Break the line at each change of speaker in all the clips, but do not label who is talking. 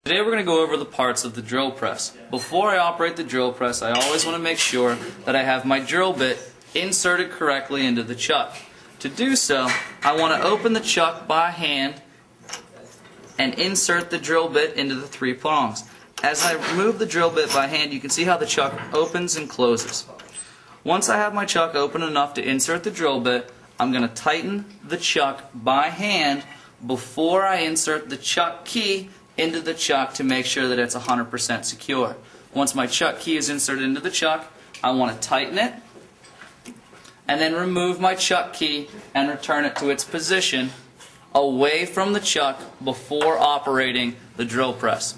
Today we're going to go over the parts of the drill press. Before I operate the drill press, I always want to make sure that I have my drill bit inserted correctly into the chuck. To do so, I want to open the chuck by hand and insert the drill bit into the 3 prongs. As I remove the drill bit by hand, you can see how the chuck opens and closes. Once I have my chuck open enough to insert the drill bit, I'm going to tighten the chuck by hand before I insert the chuck key into the chuck to make sure that it's 100% secure. Once my chuck key is inserted into the chuck, I want to tighten it and then remove my chuck key and return it to its position away from the chuck before operating the drill press.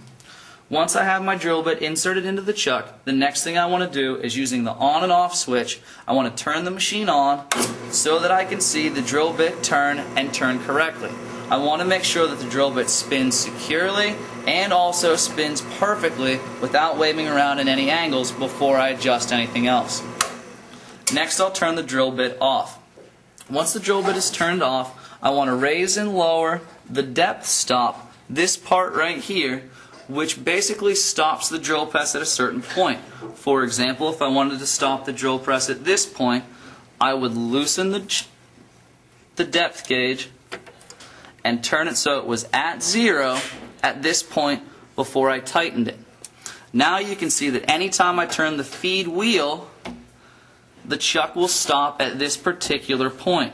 Once I have my drill bit inserted into the chuck, the next thing I want to do is, using the on and off switch, I want to turn the machine on so that I can see the drill bit turn and turn correctly. I want to make sure that the drill bit spins securely and also spins perfectly without waving around in any angles before I adjust anything else. Next, I'll turn the drill bit off. Once the drill bit is turned off, I want to raise and lower the depth stop, this part right here, which basically stops the drill press at a certain point. For example, if I wanted to stop the drill press at this point, I would loosen the depth gauge and turn it so it was at 0 at this point before I tightened it. Now you can see that anytime I turn the feed wheel, the chuck will stop at this particular point.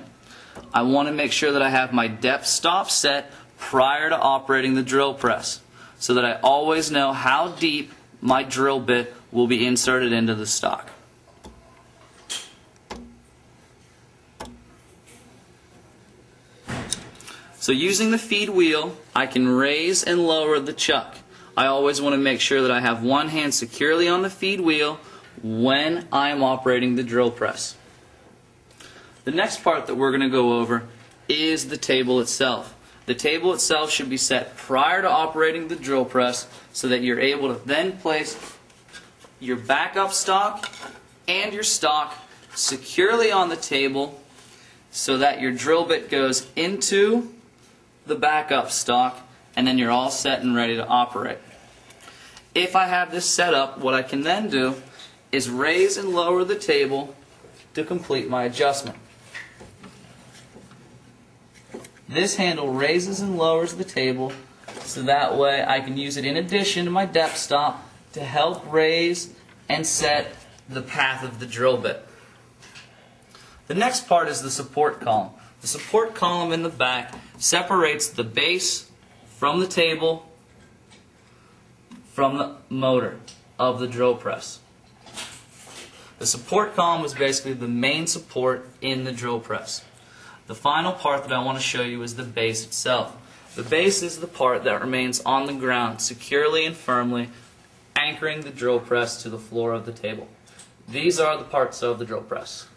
I want to make sure that I have my depth stop set prior to operating the drill press, so that I always know how deep my drill bit will be inserted into the stock. So using the feed wheel, I can raise and lower the chuck. I always want to make sure that I have one hand securely on the feed wheel when I am operating the drill press. The next part that we're going to go over is the table itself. The table itself should be set prior to operating the drill press so that you're able to then place your backup stock and your stock securely on the table so that your drill bit goes into the backup stock and then you're all set and ready to operate. If I have this set up, what I can then do is raise and lower the table to complete my adjustment. This handle raises and lowers the table so that way I can use it in addition to my depth stop to help raise and set the path of the drill bit. The next part is the support column. The support column in the back separates the base from the table from the motor of the drill press. The support column is basically the main support in the drill press. The final part that I want to show you is the base itself. The base is the part that remains on the ground securely and firmly, anchoring the drill press to the floor of the table. These are the parts of the drill press.